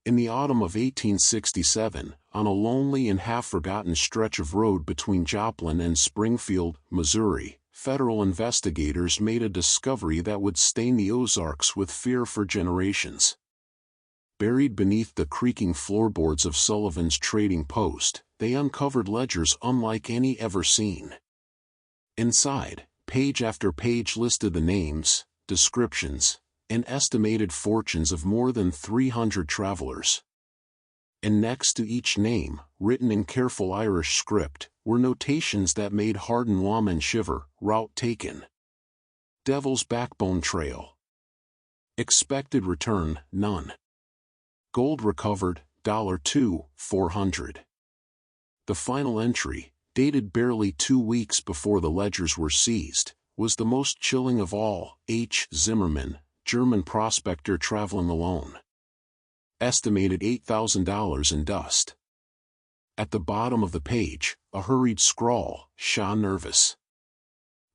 In the autumn of 1867, on a lonely and half-forgotten stretch of road between Joplin and Springfield, Missouri, federal investigators made a discovery that would stain the Ozarks with fear for generations. Buried beneath the creaking floorboards of Sullivan's trading post, they uncovered ledgers unlike any ever seen. Inside, page after page listed the names, descriptions, and estimated fortunes of more than 300 travelers. And next to each name, written in careful Irish script, were notations that made hardened lawmen shiver: route taken, Devil's Backbone Trail, expected return, none, gold recovered, $2, 400. The final entry, dated barely 2 weeks before the ledgers were seized, was the most chilling of all. H. Zimmerman, German prospector traveling alone. Estimated $8,000 in dust. At the bottom of the page, a hurried scrawl: Shaw nervous.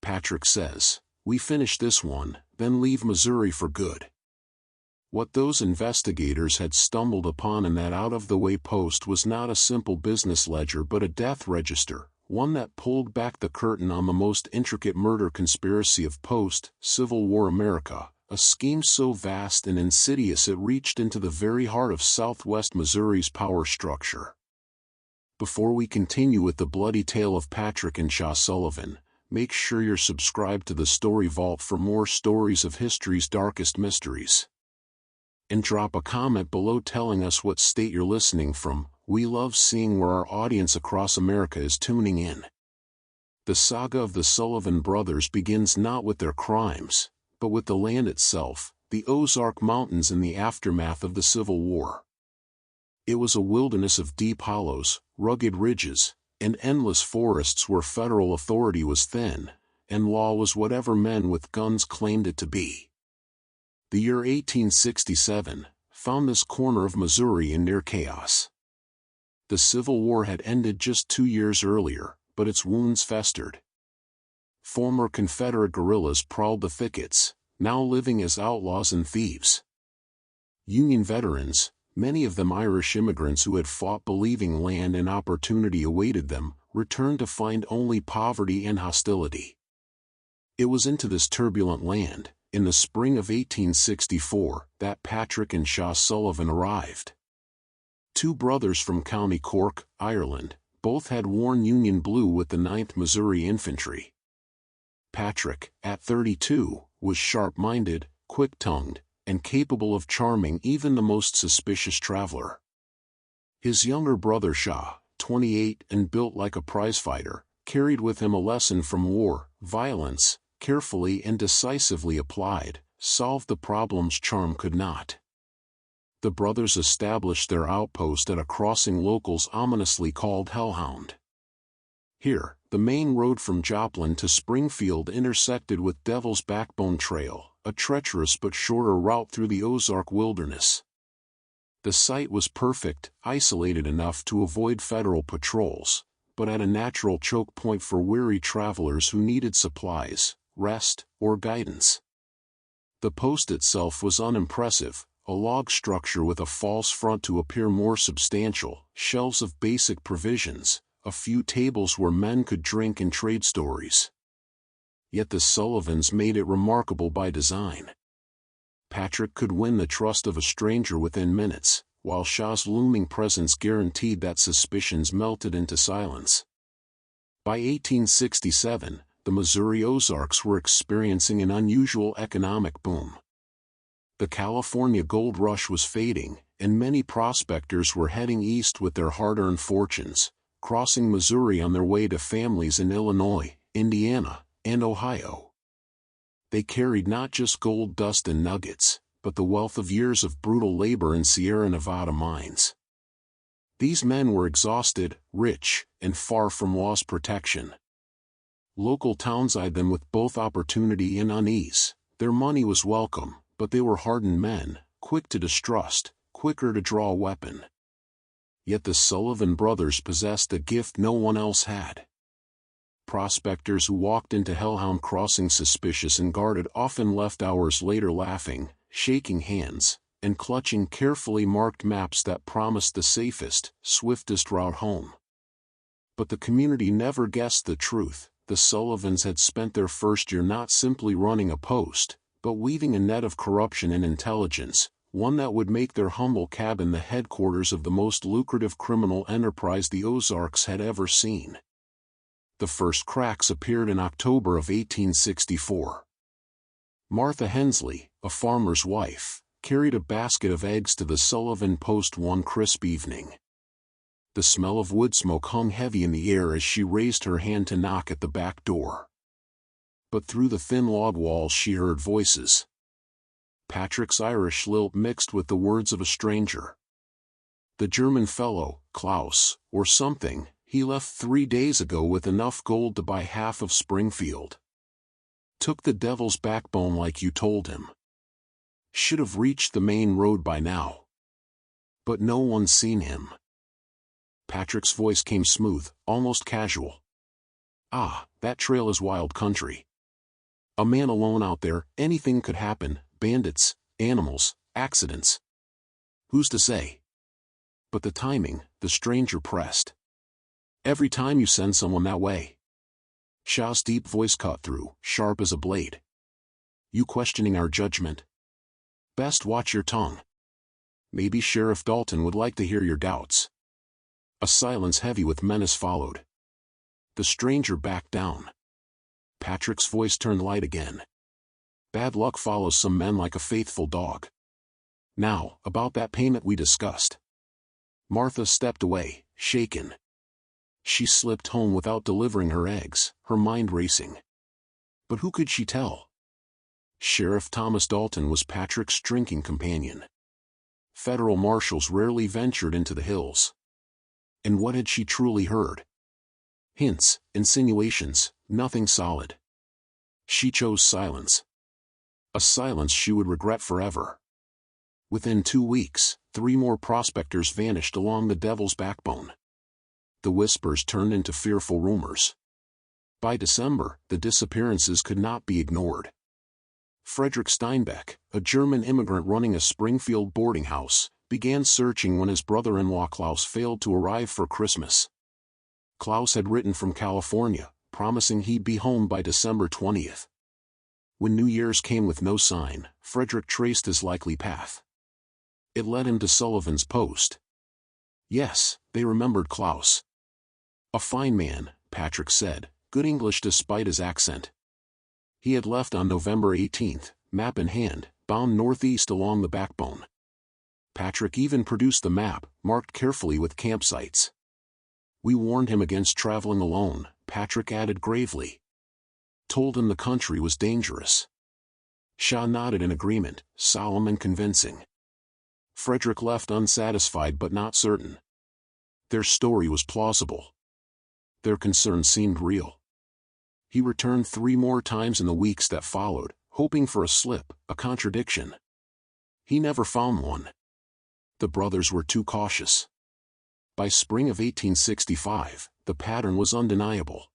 Patrick says, "We finish this one, then leave Missouri for good." What those investigators had stumbled upon in that out-of-the-way post was not a simple business ledger but a death register, one that pulled back the curtain on the most intricate murder conspiracy of post-Civil War America, a scheme so vast and insidious it reached into the very heart of southwest Missouri's power structure. Before we continue with the bloody tale of Patrick and Shaw Sullivan, make sure you're subscribed to the Story Vault for more stories of history's darkest mysteries. And drop a comment below telling us what state you're listening from. We love seeing where our audience across America is tuning in. The saga of the Sullivan brothers begins not with their crimes, but with the land itself, the Ozark Mountains in the aftermath of the Civil War. It was a wilderness of deep hollows, rugged ridges, and endless forests where federal authority was thin, and law was whatever men with guns claimed it to be. The year 1867 found this corner of Missouri in near chaos. The Civil War had ended just 2 years earlier, but its wounds festered. Former Confederate guerrillas prowled the thickets, now living as outlaws and thieves. Union veterans, many of them Irish immigrants who had fought believing land and opportunity awaited them, returned to find only poverty and hostility. It was into this turbulent land, in the spring of 1864, that Patrick and Shaw Sullivan arrived. 2 brothers from County Cork, Ireland, both had worn Union blue with the 9th Missouri Infantry. Patrick, at 32, was sharp-minded, quick-tongued, and capable of charming even the most suspicious traveler. His younger brother Shaw, 28 and built like a prizefighter, carried with him a lesson from war: violence, carefully and decisively applied, solved the problems charm could not. The brothers established their outpost at a crossing locals ominously called Hellhound. Here, the main road from Joplin to Springfield intersected with Devil's Backbone Trail, a treacherous but shorter route through the Ozark wilderness. The site was perfect, isolated enough to avoid federal patrols, but at a natural choke point for weary travelers who needed supplies, rest, or guidance. The post itself was unimpressive, a log structure with a false front to appear more substantial, shelves of basic provisions, a few tables where men could drink and trade stories. Yet the Sullivans made it remarkable by design. Patrick could win the trust of a stranger within minutes, while Shaw's looming presence guaranteed that suspicions melted into silence. By 1867, the Missouri Ozarks were experiencing an unusual economic boom. The California gold rush was fading, and many prospectors were heading east with their hard-earned fortunes, crossing Missouri on their way to families in Illinois, Indiana, and Ohio. They carried not just gold dust and nuggets, but the wealth of years of brutal labor in Sierra Nevada mines. These men were exhausted, rich, and far from law's protection. Local towns eyed them with both opportunity and unease. Their money was welcome, but they were hardened men, quick to distrust, quicker to draw a weapon. Yet the Sullivan brothers possessed a gift no one else had. Prospectors who walked into Hellhound Crossing suspicious and guarded often left hours later laughing, shaking hands, and clutching carefully marked maps that promised the safest, swiftest route home. But the community never guessed the truth. The Sullivans had spent their first year not simply running a post, but weaving a net of corruption and intelligence, one that would make their humble cabin the headquarters of the most lucrative criminal enterprise the Ozarks had ever seen. The first cracks appeared in October of 1864. Martha Hensley, a farmer's wife, carried a basket of eggs to the Sullivan post one crisp evening. The smell of wood smoke hung heavy in the air as she raised her hand to knock at the back door. But through the thin log walls she heard voices. Patrick's Irish lilt mixed with the words of a stranger. The German fellow, Klaus, or something, he left 3 days ago with enough gold to buy half of Springfield. Took the devil's backbone like you told him. Should have reached the main road by now. But no one's seen him. Patrick's voice came smooth, almost casual. Ah, that trail is wild country. A man alone out there, anything could happen, bandits, animals, accidents. Who's to say? But the timing, the stranger pressed. Every time you send someone that way. Shaw's deep voice cut through, sharp as a blade. You questioning our judgment? Best watch your tongue. Maybe Sheriff Dalton would like to hear your doubts. A silence heavy with menace followed. The stranger backed down. Patrick's voice turned light again. Bad luck follows some men like a faithful dog. Now, about that payment we discussed. Martha stepped away, shaken. She slipped home without delivering her eggs, her mind racing. But who could she tell? Sheriff Thomas Dalton was Patrick's drinking companion. Federal marshals rarely ventured into the hills. And what had she truly heard? Hints, insinuations, nothing solid. She chose silence. A silence she would regret forever. Within 2 weeks, 3 more prospectors vanished along the Devil's Backbone. The whispers turned into fearful rumors. By December, the disappearances could not be ignored. Frederick Steinbeck, a German immigrant running a Springfield boarding house, began searching when his brother-in-law Klaus failed to arrive for Christmas. Klaus had written from California, promising he'd be home by December 20th. When New Year's came with no sign, Frederick traced his likely path. It led him to Sullivan's post. Yes, they remembered Klaus. A fine man, Patrick said, good English despite his accent. He had left on November 18th, map in hand, bound northeast along the backbone. Patrick even produced the map, marked carefully with campsites. We warned him against traveling alone, Patrick added gravely. Told him the country was dangerous. Shaw nodded in agreement, solemn and convincing. Frederick left unsatisfied but not certain. Their story was plausible. Their concern seemed real. He returned 3 more times in the weeks that followed, hoping for a slip, a contradiction. He never found one. The brothers were too cautious. By spring of 1865, the pattern was undeniable.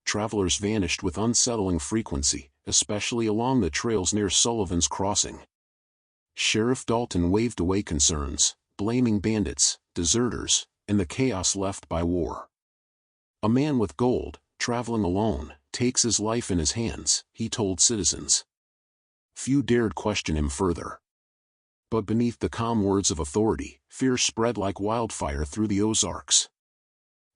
Travelers vanished with unsettling frequency, especially along the trails near Sullivan's Crossing. Sheriff Dalton waved away concerns, blaming bandits, deserters, and the chaos left by war. A man with gold, traveling alone, takes his life in his hands, he told citizens. Few dared question him further. But beneath the calm words of authority, fear spread like wildfire through the Ozarks.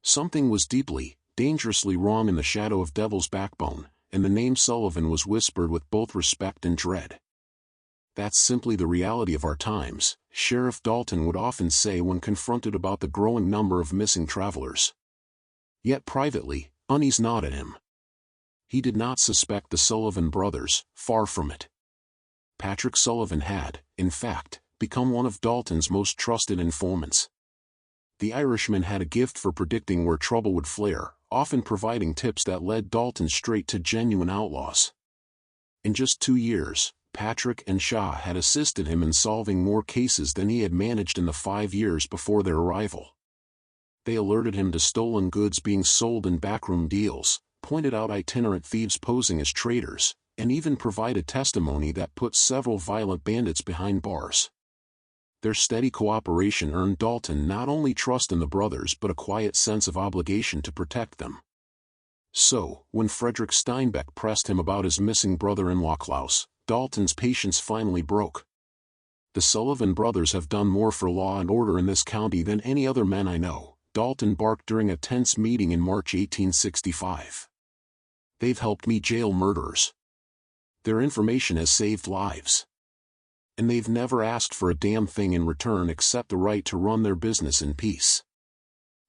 Something was deeply, dangerously wrong in the shadow of Devil's Backbone, and the name Sullivan was whispered with both respect and dread. That's simply the reality of our times, Sheriff Dalton would often say when confronted about the growing number of missing travelers. Yet privately, unease gnawed at him. He did not suspect the Sullivan brothers, far from it. Patrick Sullivan had, in fact, become one of Dalton's most trusted informants. The Irishman had a gift for predicting where trouble would flare, often providing tips that led Dalton straight to genuine outlaws. In just 2 years, Patrick and Shaw had assisted him in solving more cases than he had managed in the 5 years before their arrival. They alerted him to stolen goods being sold in backroom deals, pointed out itinerant thieves posing as traders, and even provided testimony that put several violent bandits behind bars. Their steady cooperation earned Dalton not only trust in the brothers but a quiet sense of obligation to protect them. So, when Frederick Steinbeck pressed him about his missing brother-in-law Klaus, Dalton's patience finally broke. "The Sullivan brothers have done more for law and order in this county than any other men I know," Dalton barked during a tense meeting in March 1865. "They've helped me jail murderers. Their information has saved lives. And they've never asked for a damn thing in return except the right to run their business in peace.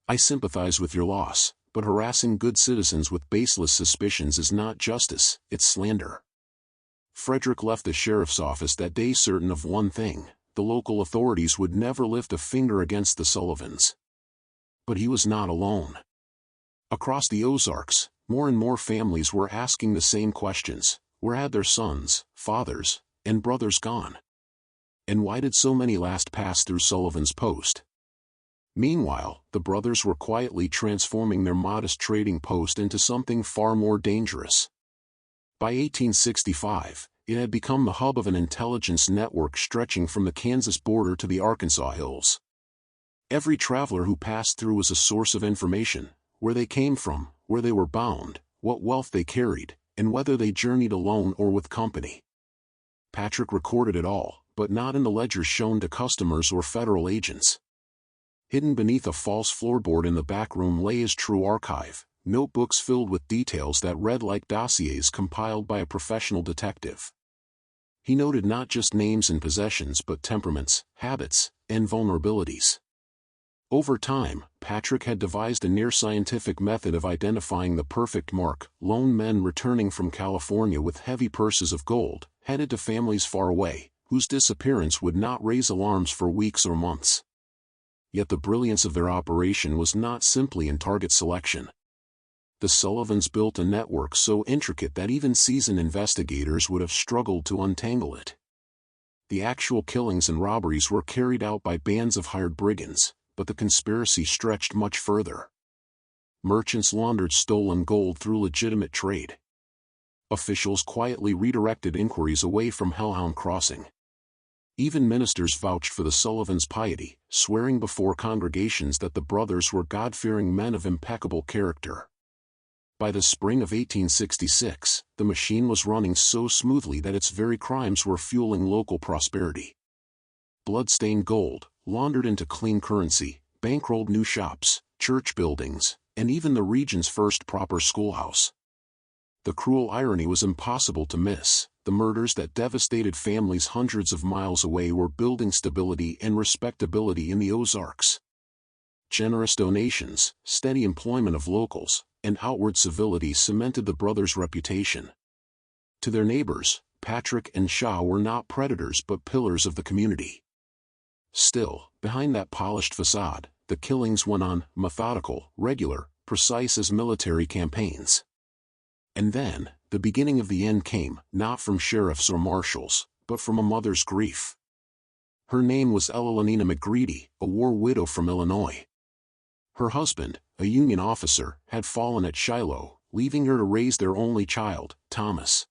I sympathize with your loss, but harassing good citizens with baseless suspicions is not justice, it's slander." Frederick left the sheriff's office that day certain of one thing: the local authorities would never lift a finger against the Sullivans. But he was not alone. Across the Ozarks, more and more families were asking the same questions. Where had their sons, fathers, and brothers gone? And why did so many last pass through Sullivan's post? Meanwhile, the brothers were quietly transforming their modest trading post into something far more dangerous. By 1865, it had become the hub of an intelligence network stretching from the Kansas border to the Arkansas hills. Every traveler who passed through was a source of information: where they came from, where they were bound, what wealth they carried, and whether they journeyed alone or with company. Patrick recorded it all, but not in the ledgers shown to customers or federal agents. Hidden beneath a false floorboard in the back room lay his true archive, notebooks filled with details that read like dossiers compiled by a professional detective. He noted not just names and possessions but temperaments, habits, and vulnerabilities. Over time, Patrick had devised a near-scientific method of identifying the perfect mark: lone men returning from California with heavy purses of gold, headed to families far away, whose disappearance would not raise alarms for weeks or months. Yet the brilliance of their operation was not simply in target selection. The Sullivans built a network so intricate that even seasoned investigators would have struggled to untangle it. The actual killings and robberies were carried out by bands of hired brigands, but the conspiracy stretched much further. Merchants laundered stolen gold through legitimate trade. Officials quietly redirected inquiries away from Hellhound Crossing. Even ministers vouched for the Sullivans' piety, swearing before congregations that the brothers were God-fearing men of impeccable character. By the spring of 1866, the machine was running so smoothly that its very crimes were fueling local prosperity. Blood-stained gold, laundered into clean currency, bankrolled new shops, church buildings, and even the region's first proper schoolhouse. The cruel irony was impossible to miss: the murders that devastated families hundreds of miles away were building stability and respectability in the Ozarks. Generous donations, steady employment of locals, and outward civility cemented the brothers' reputation. To their neighbors, Patrick and Shaw were not predators but pillars of the community. Still, behind that polished facade, the killings went on, methodical, regular, precise as military campaigns. And then, the beginning of the end came, not from sheriffs or marshals, but from a mother's grief. Her name was Elalina McGreedy, a war widow from Illinois. Her husband, a Union officer, had fallen at Shiloh, leaving her to raise their only child, Thomas.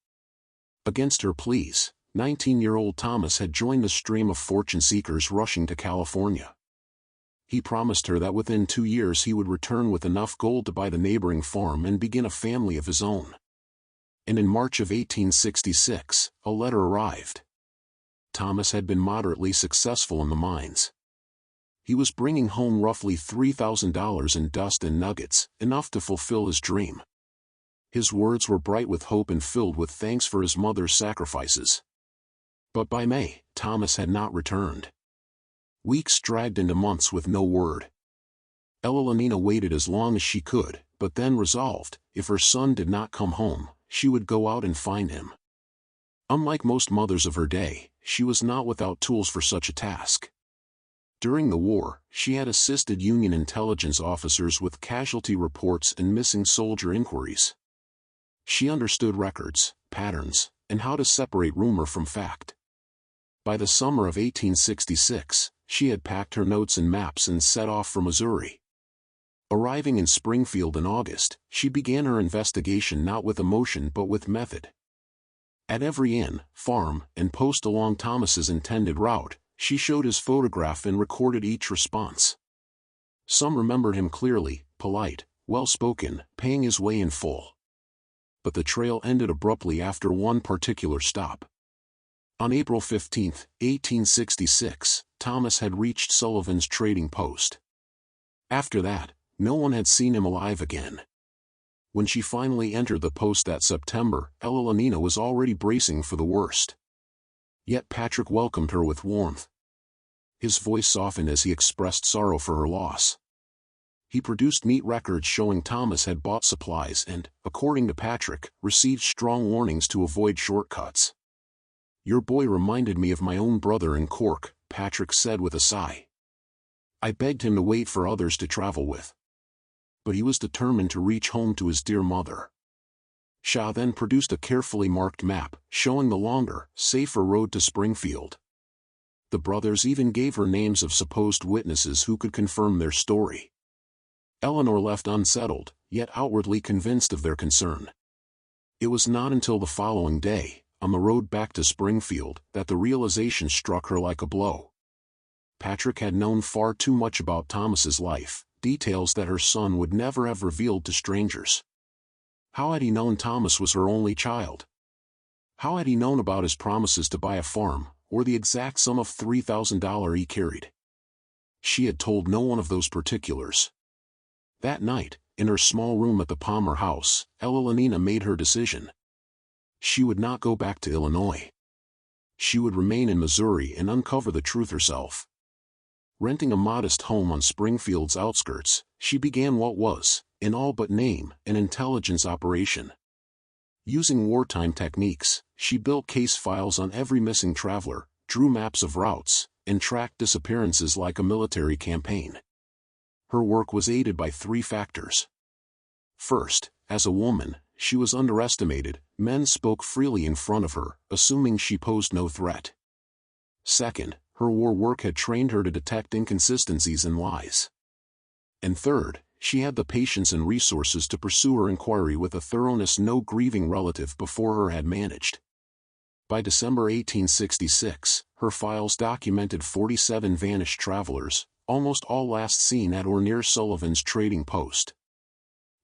Against her pleas, 19-year-old Thomas had joined the stream of fortune seekers rushing to California. He promised her that within 2 years he would return with enough gold to buy the neighboring farm and begin a family of his own. And in March of 1866, a letter arrived. Thomas had been moderately successful in the mines. He was bringing home roughly $3,000 in dust and nuggets, enough to fulfill his dream. His words were bright with hope and filled with thanks for his mother's sacrifices. But by May, Thomas had not returned. Weeks dragged into months with no word. Elalina waited as long as she could, but then resolved, if her son did not come home, she would go out and find him. Unlike most mothers of her day, she was not without tools for such a task. During the war, she had assisted Union intelligence officers with casualty reports and missing soldier inquiries. She understood records, patterns, and how to separate rumor from fact. By the summer of 1866, she had packed her notes and maps and set off for Missouri. Arriving in Springfield in August, she began her investigation not with emotion but with method. At every inn, farm, and post along Thomas's intended route, She showed his photograph and recorded each response. Some remembered him clearly, polite, well-spoken, paying his way in full. But the trail ended abruptly after one particular stop. On April 15, 1866, Thomas had reached Sullivan's trading post. After that, no one had seen him alive again. When she finally entered the post that September, Elalina was already bracing for the worst. Yet Patrick welcomed her with warmth. His voice softened as he expressed sorrow for her loss. He produced neat records showing Thomas had bought supplies and, according to Patrick, received strong warnings to avoid shortcuts. "Your boy reminded me of my own brother in Cork," Patrick said with a sigh. "I begged him to wait for others to travel with. But he was determined to reach home to his dear mother." Shaw then produced a carefully marked map, showing the longer, safer road to Springfield. The brothers even gave her names of supposed witnesses who could confirm their story. Eleanor left unsettled, yet outwardly convinced of their concern. It was not until the following day, on the road back to Springfield, that the realization struck her like a blow. Patrick had known far too much about Thomas's life, details that her son would never have revealed to strangers. How had he known Thomas was her only child? How had he known about his promises to buy a farm, or the exact sum of $3,000 he carried? She had told no one of those particulars. That night, in her small room at the Palmer house, Elalina made her decision. She would not go back to Illinois. She would remain in Missouri and uncover the truth herself. Renting a modest home on Springfield's outskirts, she began what was, in all but name, an intelligence operation. Using wartime techniques, she built case files on every missing traveler, drew maps of routes, and tracked disappearances like a military campaign. Her work was aided by three factors. First, as a woman, she was underestimated. Men spoke freely in front of her, assuming she posed no threat. Second, her war work had trained her to detect inconsistencies and lies. And third, she had the patience and resources to pursue her inquiry with a thoroughness no grieving relative before her had managed. By December 1866, her files documented 47 vanished travelers, almost all last seen at or near Sullivan's trading post.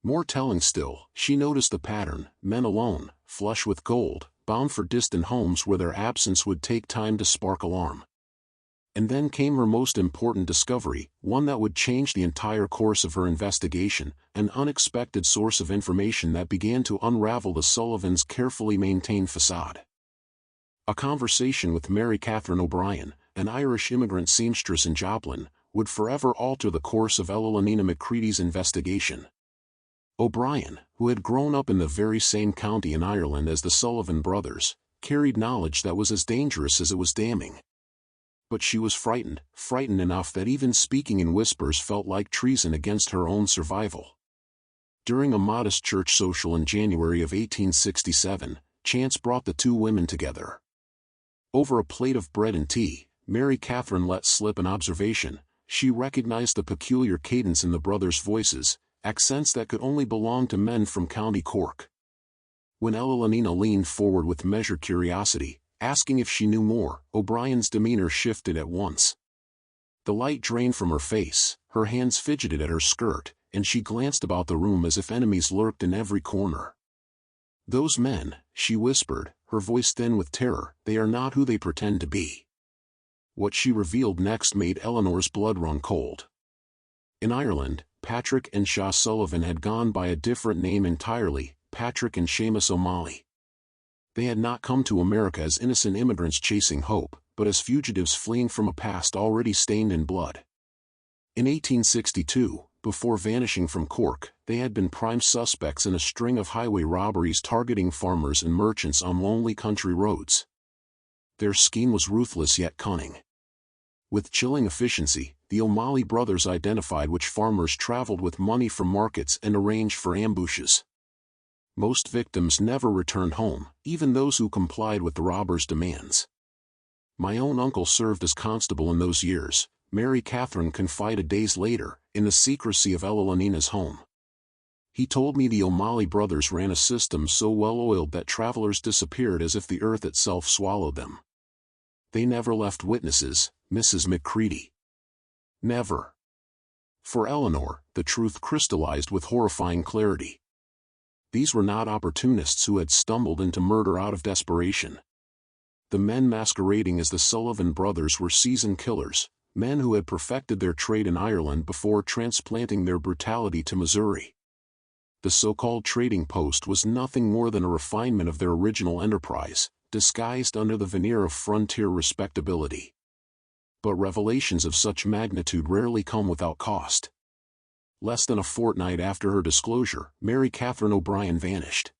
More telling still, she noticed the pattern: men alone, flush with gold, bound for distant homes where their absence would take time to spark alarm. And then came her most important discovery, one that would change the entire course of her investigation, an unexpected source of information that began to unravel the Sullivans' carefully maintained facade. A conversation with Mary Catherine O'Brien, an Irish immigrant seamstress in Joplin, would forever alter the course of Elalina McCready's investigation. O'Brien, who had grown up in the very same county in Ireland as the Sullivan brothers, carried knowledge that was as dangerous as it was damning. But she was frightened enough that even speaking in whispers felt like treason against her own survival. During a modest church social in January of 1867, chance brought the two women together. Over a plate of bread and tea, Mary Catherine let slip an observation. She recognized the peculiar cadence in the brothers' voices, accents that could only belong to men from County Cork. When Elalina leaned forward with measured curiosity, asking if she knew more, O'Brien's demeanor shifted at once. The light drained from her face, her hands fidgeted at her skirt, and she glanced about the room as if enemies lurked in every corner. "Those men," she whispered, her voice thin with terror, "they are not who they pretend to be." What she revealed next made Eleanor's blood run cold. In Ireland, Patrick and Shaw Sullivan had gone by a different name entirely, Patrick and Seamus O'Malley. They had not come to America as innocent immigrants chasing hope, but as fugitives fleeing from a past already stained in blood. In 1862, before vanishing from Cork, they had been prime suspects in a string of highway robberies targeting farmers and merchants on lonely country roads. Their scheme was ruthless yet cunning. With chilling efficiency, the O'Malley brothers identified which farmers traveled with money from markets and arranged for ambushes. Most victims never returned home, even those who complied with the robbers' demands. "My own uncle served as constable in those years," Mary Catherine confided days later, in the secrecy of Elalina's home. "He told me the O'Malley brothers ran a system so well-oiled that travelers disappeared as if the earth itself swallowed them. They never left witnesses, Mrs. McCready. Never. For Eleanor, the truth crystallized with horrifying clarity. These were not opportunists who had stumbled into murder out of desperation. The men masquerading as the Sullivan brothers were seasoned killers, men who had perfected their trade in Ireland before transplanting their brutality to Missouri. The so-called trading post was nothing more than a refinement of their original enterprise, disguised under the veneer of frontier respectability. But revelations of such magnitude rarely come without cost. Less than a fortnight after her disclosure, Mary Catherine O'Brien vanished.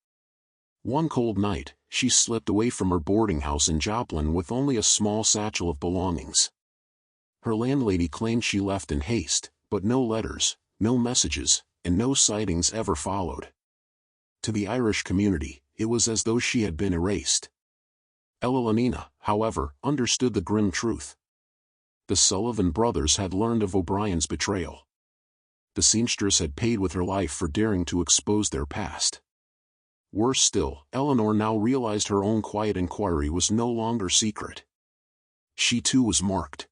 One cold night, she slipped away from her boarding house in Joplin with only a small satchel of belongings. Her landlady claimed she left in haste, but no letters, no messages, and no sightings ever followed. To the Irish community, it was as though she had been erased. Evelina, however, understood the grim truth. The Sullivan brothers had learned of O'Brien's betrayal. The seamstress had paid with her life for daring to expose their past. Worse still, Eleanor now realized her own quiet inquiry was no longer secret. She too was marked.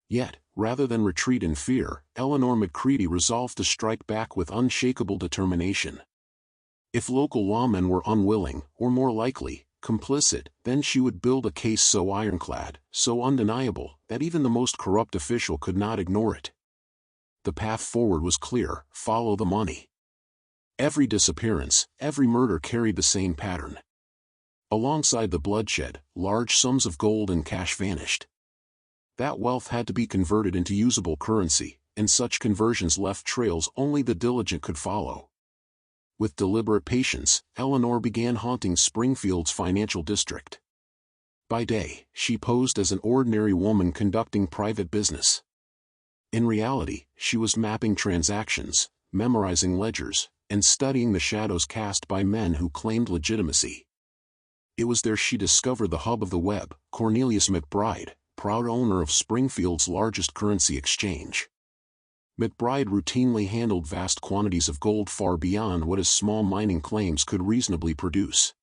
Yet, rather than retreat in fear, Eleanor McCready resolved to strike back with unshakable determination. If local lawmen were unwilling, or more likely, complicit, then she would build a case so ironclad, so undeniable, that even the most corrupt official could not ignore it. The path forward was clear: follow the money. Every disappearance, every murder carried the same pattern. Alongside the bloodshed, large sums of gold and cash vanished. That wealth had to be converted into usable currency, and such conversions left trails only the diligent could follow. With deliberate patience, Eleanor began haunting Springfield's financial district. By day, she posed as an ordinary woman conducting private business. In reality, she was mapping transactions, memorizing ledgers, and studying the shadows cast by men who claimed legitimacy. It was there she discovered the hub of the web, Cornelius McBride, proud owner of Springfield's largest currency exchange. McBride routinely handled vast quantities of gold far beyond what his small mining claims could reasonably produce.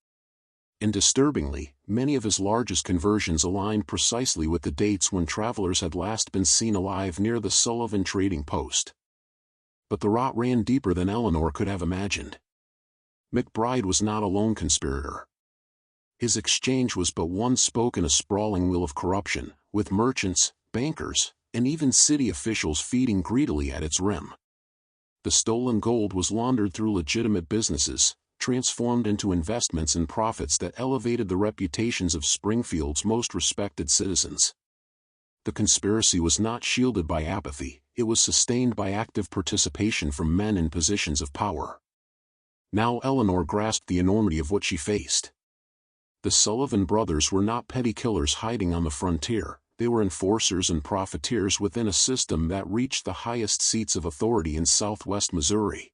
And disturbingly, many of his largest conversions aligned precisely with the dates when travelers had last been seen alive near the Sullivan trading post. But the rot ran deeper than Eleanor could have imagined. McBride was not a lone conspirator. His exchange was but one spoke in a sprawling wheel of corruption, with merchants, bankers, and even city officials feeding greedily at its rim. The stolen gold was laundered through legitimate businesses, transformed into investments and profits that elevated the reputations of Springfield's most respected citizens. The conspiracy was not shielded by apathy, it was sustained by active participation from men in positions of power. Now Eleanor grasped the enormity of what she faced. The Sullivan brothers were not petty killers hiding on the frontier, they were enforcers and profiteers within a system that reached the highest seats of authority in southwest Missouri.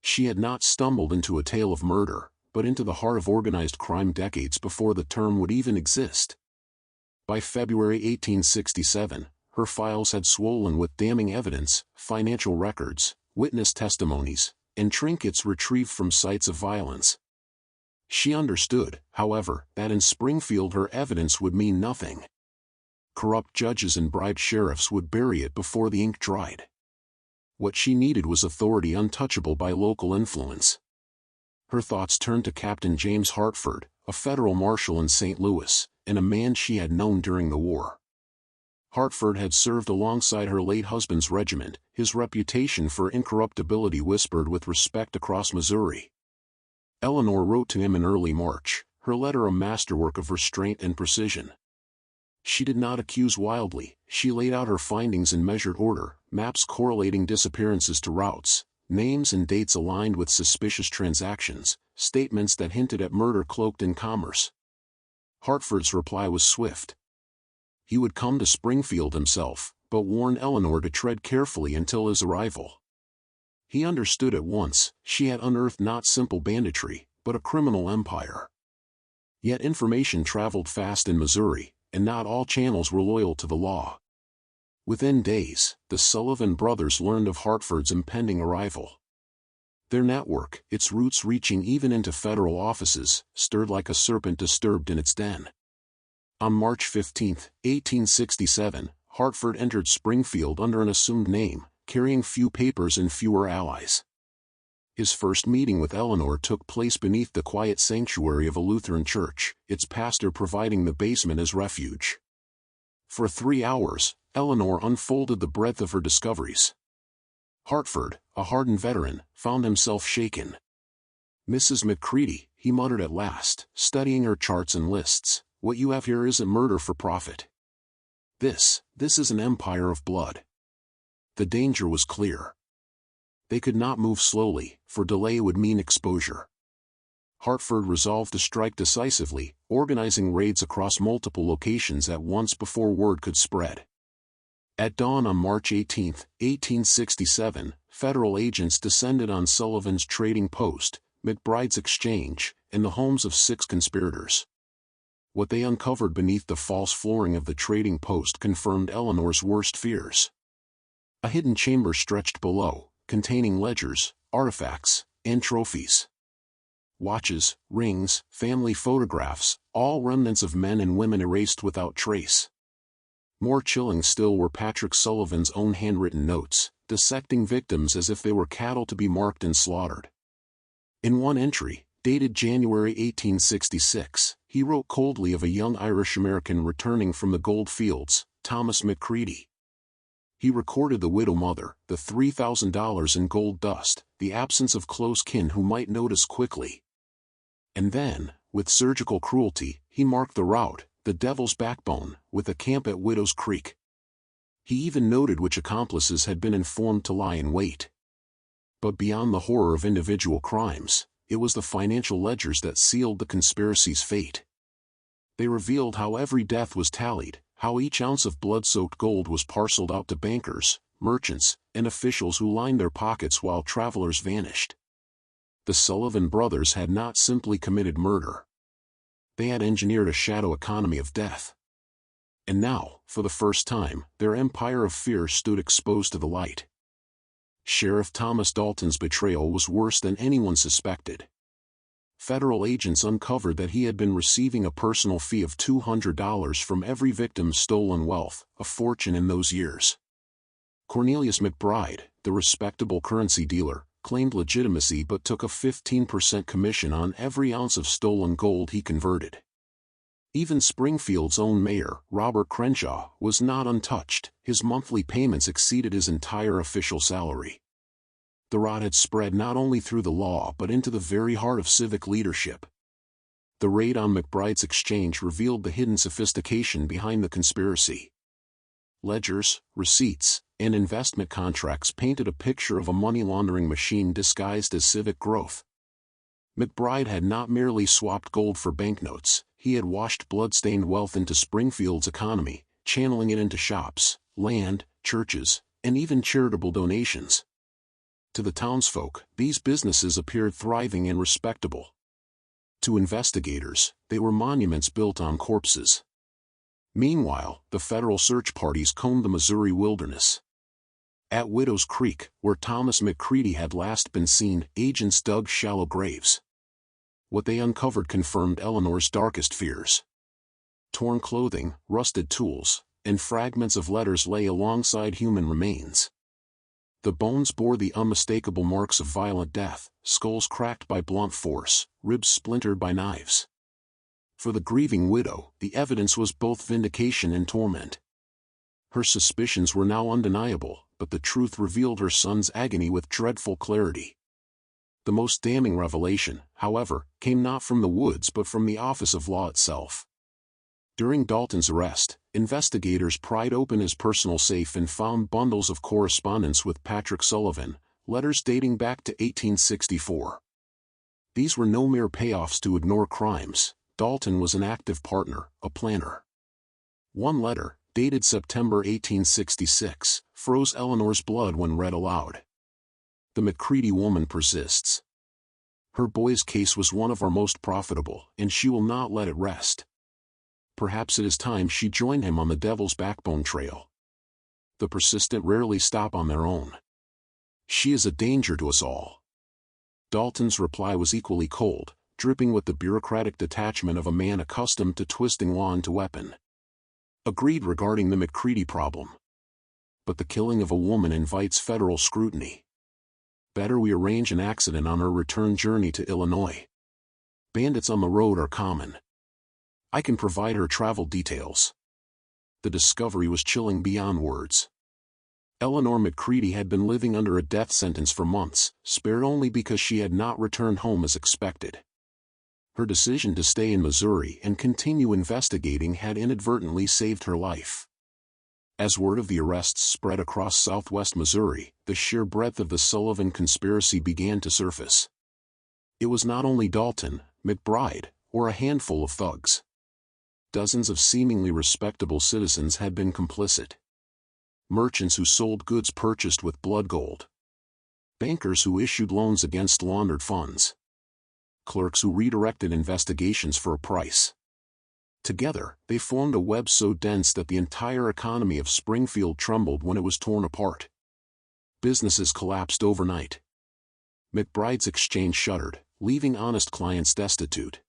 She had not stumbled into a tale of murder, but into the heart of organized crime decades before the term would even exist. By February 1867, her files had swollen with damning evidence, financial records, witness testimonies, and trinkets retrieved from sites of violence. She understood, however, that in Springfield her evidence would mean nothing. Corrupt judges and bribed sheriffs would bury it before the ink dried. What she needed was authority untouchable by local influence. Her thoughts turned to Captain James Hartford, a federal marshal in St. Louis, and a man she had known during the war. Hartford had served alongside her late husband's regiment, his reputation for incorruptibility whispered with respect across Missouri. Eleanor wrote to him in early March, her letter a masterwork of restraint and precision. She did not accuse wildly, she laid out her findings in measured order, maps correlating disappearances to routes, names and dates aligned with suspicious transactions, statements that hinted at murder cloaked in commerce. Hartford's reply was swift. He would come to Springfield himself, but warned Eleanor to tread carefully until his arrival. He understood at once, she had unearthed not simple banditry, but a criminal empire. Yet information traveled fast in Missouri, and not all channels were loyal to the law. Within days, the Sullivan brothers learned of Hartford's impending arrival. Their network, its roots reaching even into federal offices, stirred like a serpent disturbed in its den. On March 15, 1867, Hartford entered Springfield under an assumed name, carrying few papers and fewer allies. His first meeting with Eleanor took place beneath the quiet sanctuary of a Lutheran church, its pastor providing the basement as refuge. For 3 hours, Eleanor unfolded the breadth of her discoveries. Hartford, a hardened veteran, found himself shaken. "Mrs. McCready," he muttered at last, studying her charts and lists, "what you have here isn't murder for profit. This is an empire of blood." The danger was clear. They could not move slowly, for delay would mean exposure. Hartford resolved to strike decisively, organizing raids across multiple locations at once before word could spread. At dawn on March 18, 1867, federal agents descended on Sullivan's trading post, McBride's Exchange, and the homes of 6 conspirators. What they uncovered beneath the false flooring of the trading post confirmed Eleanor's worst fears. A hidden chamber stretched below, containing ledgers, artifacts, and trophies. Watches, rings, family photographs, all remnants of men and women erased without trace. More chilling still were Patrick Sullivan's own handwritten notes, dissecting victims as if they were cattle to be marked and slaughtered. In one entry, dated January 1866, he wrote coldly of a young Irish-American returning from the gold fields, Thomas McCready. He recorded the widow mother, the $3,000 in gold dust, the absence of close kin who might notice quickly. And then, with surgical cruelty, he marked the route, the Devil's Backbone, with a camp at Widow's Creek. He even noted which accomplices had been informed to lie in wait. But beyond the horror of individual crimes, it was the financial ledgers that sealed the conspiracy's fate. They revealed how every death was tallied, how each ounce of blood-soaked gold was parceled out to bankers, merchants, and officials who lined their pockets while travelers vanished. The Sullivan brothers had not simply committed murder. They had engineered a shadow economy of death. And now, for the first time, their empire of fear stood exposed to the light. Sheriff Thomas Dalton's betrayal was worse than anyone suspected. Federal agents uncovered that he had been receiving a personal fee of $200 from every victim's stolen wealth, a fortune in those years. Cornelius McBride, the respectable currency dealer, claimed legitimacy but took a 15% commission on every ounce of stolen gold he converted. Even Springfield's own mayor, Robert Crenshaw, was not untouched. His monthly payments exceeded his entire official salary. The rot had spread not only through the law but into the very heart of civic leadership. The raid on McBride's Exchange revealed the hidden sophistication behind the conspiracy. Ledgers, receipts, and investment contracts painted a picture of a money-laundering machine disguised as civic growth. McBride had not merely swapped gold for banknotes, he had washed blood-stained wealth into Springfield's economy, channeling it into shops, land, churches, and even charitable donations. To the townsfolk, these businesses appeared thriving and respectable. To investigators, they were monuments built on corpses. Meanwhile, the federal search parties combed the Missouri wilderness. At Widow's Creek, where Thomas McCready had last been seen, agents dug shallow graves. What they uncovered confirmed Eleanor's darkest fears. Torn clothing, rusted tools, and fragments of letters lay alongside human remains. The bones bore the unmistakable marks of violent death, skulls cracked by blunt force, ribs splintered by knives. For the grieving widow, the evidence was both vindication and torment. Her suspicions were now undeniable, but the truth revealed her son's agony with dreadful clarity. The most damning revelation, however, came not from the woods but from the office of law itself. During Dalton's arrest, investigators pried open his personal safe and found bundles of correspondence with Patrick Sullivan, letters dating back to 1864. These were no mere payoffs to ignore crimes. Dalton was an active partner, a planner. One letter, dated September 1866, froze Eleanor's blood when read aloud. The McCready woman persists. Her boy's case was one of our most profitable, and she will not let it rest. Perhaps it is time she joined him on the Devil's Backbone trail. The persistent rarely stop on their own. She is a danger to us all. Dalton's reply was equally cold. dripping with the bureaucratic detachment of a man accustomed to twisting law into weapon. Agreed regarding the McCready problem. But the killing of a woman invites federal scrutiny. Better we arrange an accident on her return journey to Illinois. Bandits on the road are common. I can provide her travel details. The discovery was chilling beyond words. Eleanor McCready had been living under a death sentence for months, spared only because she had not returned home as expected. Her decision to stay in Missouri and continue investigating had inadvertently saved her life. As word of the arrests spread across southwest Missouri, the sheer breadth of the Sullivan conspiracy began to surface. It was not only Dalton, McBride, or a handful of thugs. Dozens of seemingly respectable citizens had been complicit. Merchants who sold goods purchased with blood gold. Bankers who issued loans against laundered funds. Clerks who redirected investigations for a price. Together, they formed a web so dense that the entire economy of Springfield trembled when it was torn apart. Businesses collapsed overnight. McBride's exchange shuttered, leaving honest clients destitute.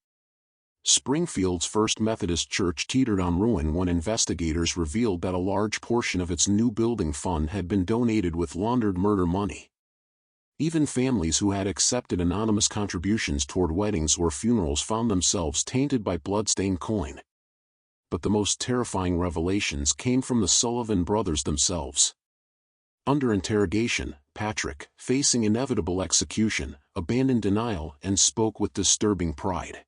Springfield's First Methodist Church teetered on ruin when investigators revealed that a large portion of its new building fund had been donated with laundered murder money. Even families who had accepted anonymous contributions toward weddings or funerals found themselves tainted by blood-stained coin. But the most terrifying revelations came from the Sullivan brothers themselves. Under interrogation, Patrick, facing inevitable execution, abandoned denial and spoke with disturbing pride.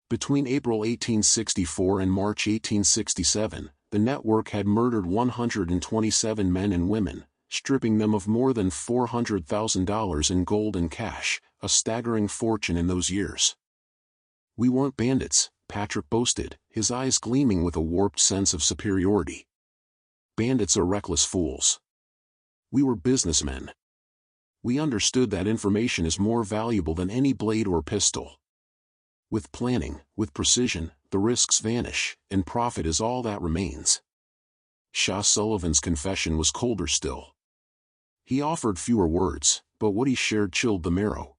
Between April 1864 and March 1867, the network had murdered 127 men and women, stripping them of more than $400,000 in gold and cash, a staggering fortune in those years. "We weren't bandits," Patrick boasted, his eyes gleaming with a warped sense of superiority. "Bandits are reckless fools. We were businessmen. We understood that information is more valuable than any blade or pistol. With planning, with precision, the risks vanish, and profit is all that remains." Shaw Sullivan's confession was colder still. He offered fewer words, but what he shared chilled the marrow.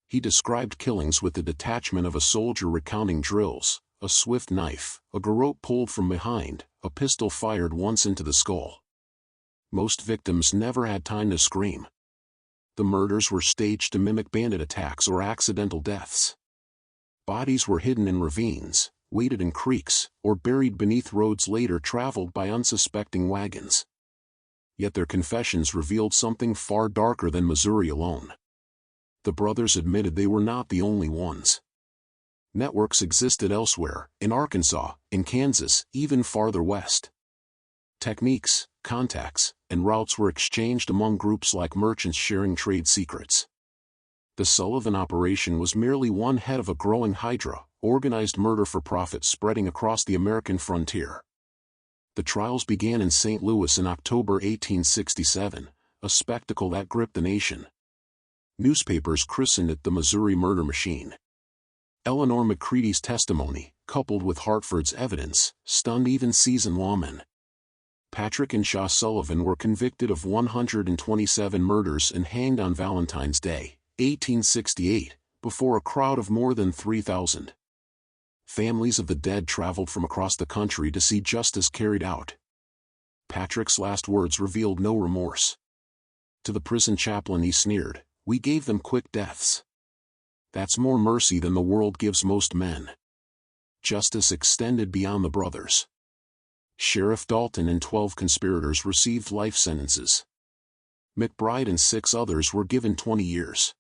He described killings with the detachment of a soldier recounting drills: a swift knife, a garrote pulled from behind, a pistol fired once into the skull. Most victims never had time to scream. The murders were staged to mimic bandit attacks or accidental deaths. Bodies were hidden in ravines, waded in creeks, or buried beneath roads later traveled by unsuspecting wagons. Yet their confessions revealed something far darker than Missouri alone. The brothers admitted they were not the only ones. Networks existed elsewhere, in Arkansas, in Kansas, even farther west. Techniques, contacts, and routes were exchanged among groups like merchants sharing trade secrets. The Sullivan operation was merely one head of a growing hydra, organized murder for profit spreading across the American frontier. The trials began in St. Louis in October 1867, a spectacle that gripped the nation. Newspapers christened it the Missouri Murder Machine. Eleanor McCready's testimony, coupled with Hartford's evidence, stunned even seasoned lawmen. Patrick and Shaw Sullivan were convicted of 127 murders and hanged on Valentine's Day, 1868, before a crowd of more than 3,000. Families of the dead traveled from across the country to see justice carried out. Patrick's last words revealed no remorse. To the prison chaplain he sneered, "We gave them quick deaths. That's more mercy than the world gives most men." Justice extended beyond the brothers. Sheriff Dalton and 12 conspirators received life sentences. McBride and 6 others were given 20 years.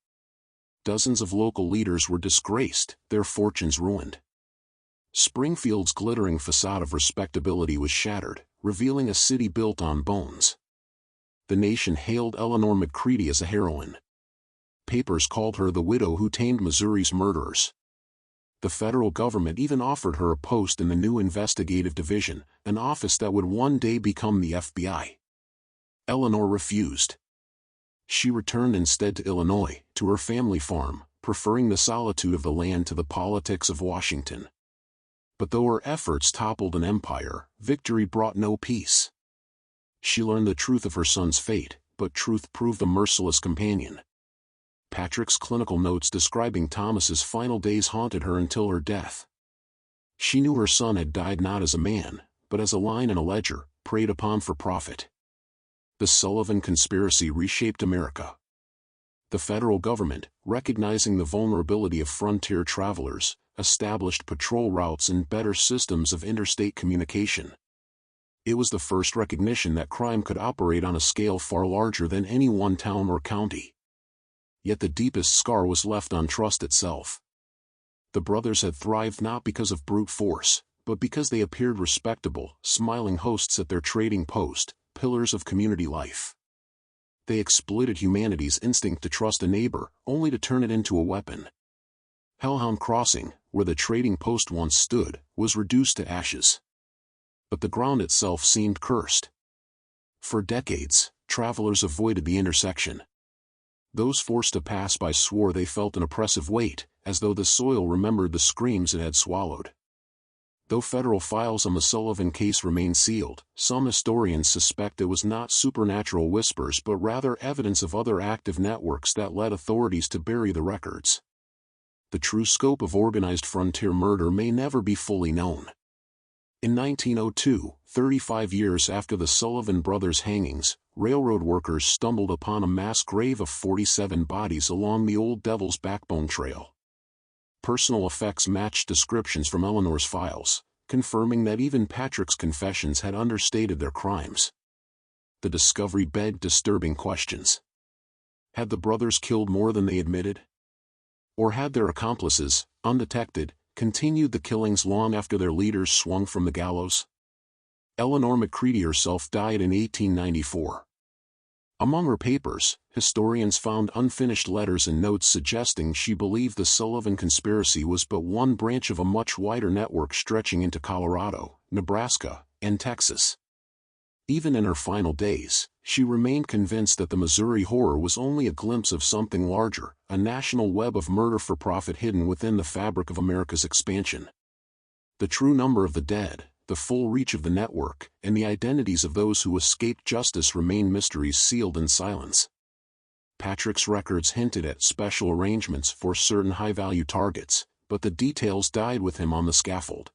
Dozens of local leaders were disgraced, their fortunes ruined. Springfield's glittering facade of respectability was shattered, revealing a city built on bones. The nation hailed Eleanor McCready as a heroine. Papers called her the widow who tamed Missouri's murderers. The federal government even offered her a post in the new investigative division, an office that would one day become the FBI. Eleanor refused. She returned instead to Illinois, to her family farm, preferring the solitude of the land to the politics of Washington. But though her efforts toppled an empire, victory brought no peace. She learned the truth of her son's fate, but truth proved a merciless companion. Patrick's clinical notes describing Thomas's final days haunted her until her death. She knew her son had died not as a man, but as a line in a ledger, preyed upon for profit. The Sullivan conspiracy reshaped America. The federal government, recognizing the vulnerability of frontier travelers, established patrol routes and better systems of interstate communication. It was the first recognition that crime could operate on a scale far larger than any one town or county. Yet the deepest scar was left on trust itself. The brothers had thrived not because of brute force, but because they appeared respectable, smiling hosts at their trading post, pillars of community life. They exploited humanity's instinct to trust a neighbor, only to turn it into a weapon. Hellhound Crossing, where the trading post once stood, was reduced to ashes. But the ground itself seemed cursed. For decades, travelers avoided the intersection. Those forced to pass by swore they felt an oppressive weight, as though the soil remembered the screams it had swallowed. Though federal files on the Sullivan case remain sealed, some historians suspect it was not supernatural whispers but rather evidence of other active networks that led authorities to bury the records. The true scope of organized frontier murder may never be fully known. In 1902, 35 years after the Sullivan brothers' hangings, railroad workers stumbled upon a mass grave of 47 bodies along the Old Devil's Backbone Trail. Personal effects matched descriptions from Eleanor's files, confirming that even Patrick's confessions had understated their crimes. The discovery begged disturbing questions. Had the brothers killed more than they admitted? Or had their accomplices, undetected, continued the killings long after their leaders swung from the gallows? Eleanor McCready herself died in 1894. Among her papers, historians found unfinished letters and notes suggesting she believed the Sullivan conspiracy was but one branch of a much wider network stretching into Colorado, Nebraska, and Texas. Even in her final days, she remained convinced that the Missouri horror was only a glimpse of something larger, a national web of murder for profit hidden within the fabric of America's expansion. The true number of the dead, the full reach of the network, and the identities of those who escaped justice remain mysteries sealed in silence. Patrick's records hinted at special arrangements for certain high-value targets, but the details died with him on the scaffold.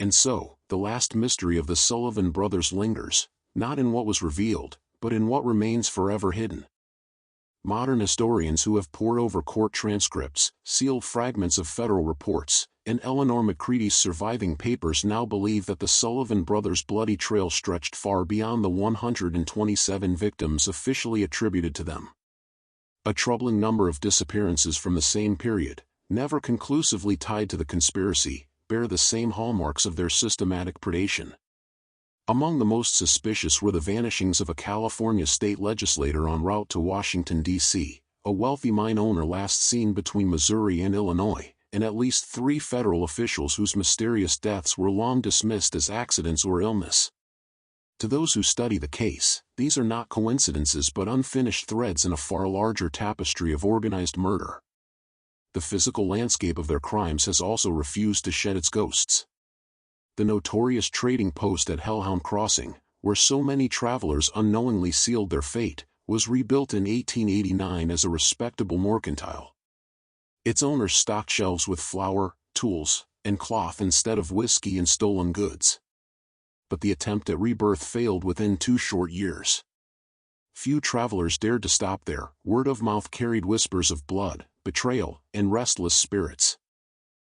And so, the last mystery of the Sullivan brothers lingers, not in what was revealed, but in what remains forever hidden. Modern historians who have pored over court transcripts, sealed fragments of federal reports, and Eleanor McCready's surviving papers now believe that the Sullivan brothers' bloody trail stretched far beyond the 127 victims officially attributed to them. A troubling number of disappearances from the same period, never conclusively tied to the conspiracy, bear the same hallmarks of their systematic predation. Among the most suspicious were the vanishings of a California state legislator en route to Washington, D.C., a wealthy mine owner last seen between Missouri and Illinois, and at least 3 federal officials whose mysterious deaths were long dismissed as accidents or illness. To those who study the case, these are not coincidences but unfinished threads in a far larger tapestry of organized murder. The physical landscape of their crimes has also refused to shed its ghosts. The notorious trading post at Hellhound Crossing, where so many travelers unknowingly sealed their fate, was rebuilt in 1889 as a respectable mercantile. Its owners stocked shelves with flour, tools, and cloth instead of whiskey and stolen goods. But the attempt at rebirth failed within 2 short years. Few travelers dared to stop there. Word of mouth carried whispers of blood, betrayal, and restless spirits.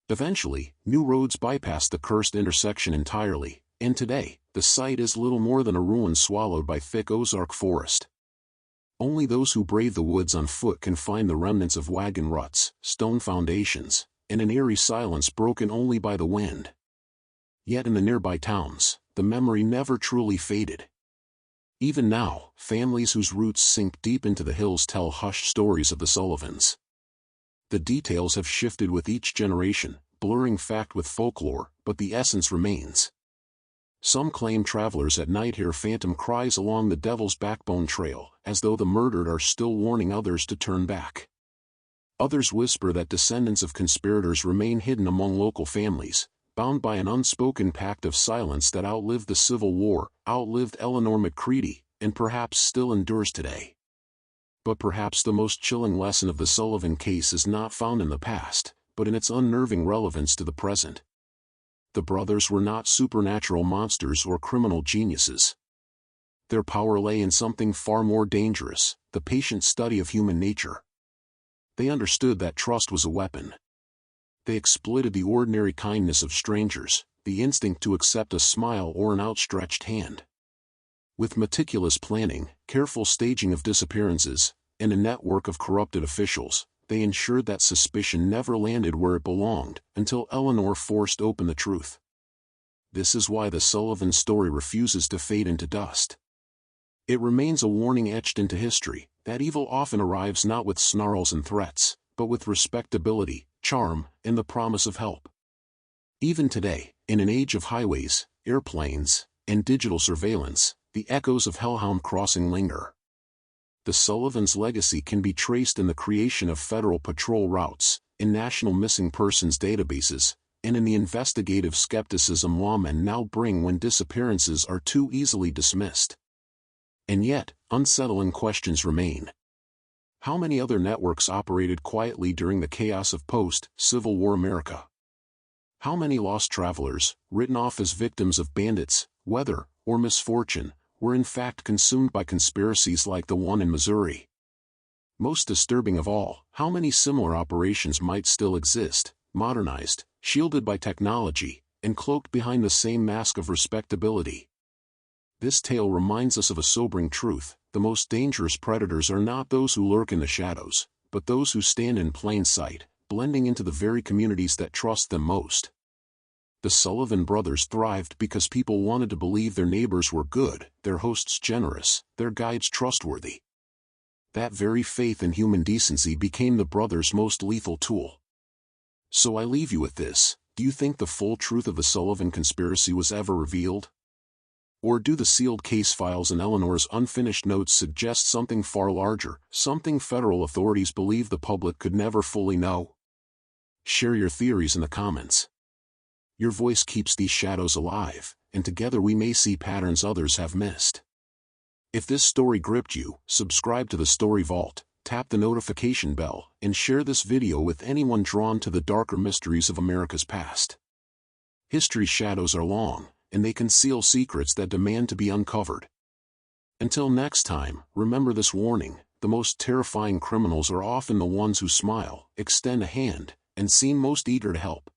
Eventually, new roads bypassed the cursed intersection entirely, and today, the site is little more than a ruin swallowed by thick Ozark forest. Only those who brave the woods on foot can find the remnants of wagon ruts, stone foundations, and an eerie silence broken only by the wind. Yet in the nearby towns, the memory never truly faded. Even now, families whose roots sink deep into the hills tell hushed stories of the Sullivans. The details have shifted with each generation, blurring fact with folklore, but the essence remains. Some claim travelers at night hear phantom cries along the Devil's Backbone Trail, as though the murdered are still warning others to turn back. Others whisper that descendants of conspirators remain hidden among local families, bound by an unspoken pact of silence that outlived the Civil War, outlived Eleanor McCready, and perhaps still endures today. But perhaps the most chilling lesson of the Sullivan case is not found in the past, but in its unnerving relevance to the present. The brothers were not supernatural monsters or criminal geniuses. Their power lay in something far more dangerous, the patient study of human nature. They understood that trust was a weapon. They exploited the ordinary kindness of strangers, the instinct to accept a smile or an outstretched hand. With meticulous planning, careful staging of disappearances, and a network of corrupted officials, they ensured that suspicion never landed where it belonged, until Eleanor forced open the truth. This is why the Sullivan story refuses to fade into dust. It remains a warning etched into history, that evil often arrives not with snarls and threats, but with respectability, charm, and the promise of help. Even today, in an age of highways, airplanes, and digital surveillance, the echoes of Hellhound Crossing linger. The Sullivans' legacy can be traced in the creation of federal patrol routes, in national missing persons databases, and in the investigative skepticism lawmen now bring when disappearances are too easily dismissed. And yet, unsettling questions remain. How many other networks operated quietly during the chaos of post-Civil War America? How many lost travelers, written off as victims of bandits, weather, or misfortune, were in fact consumed by conspiracies like the one in Missouri? Most disturbing of all, how many similar operations might still exist, modernized, shielded by technology, and cloaked behind the same mask of respectability? This tale reminds us of a sobering truth: the most dangerous predators are not those who lurk in the shadows, but those who stand in plain sight, blending into the very communities that trust them most. The Sullivan brothers thrived because people wanted to believe their neighbors were good, their hosts generous, their guides trustworthy. That very faith in human decency became the brothers' most lethal tool. So I leave you with this: do you think the full truth of the Sullivan conspiracy was ever revealed? Or do the sealed case files and Eleanor's unfinished notes suggest something far larger, something federal authorities believe the public could never fully know? Share your theories in the comments. Your voice keeps these shadows alive, and together we may see patterns others have missed. If this story gripped you, subscribe to the Story Vault, tap the notification bell, and share this video with anyone drawn to the darker mysteries of America's past. History's shadows are long, and they conceal secrets that demand to be uncovered. Until next time, remember this warning: the most terrifying criminals are often the ones who smile, extend a hand, and seem most eager to help.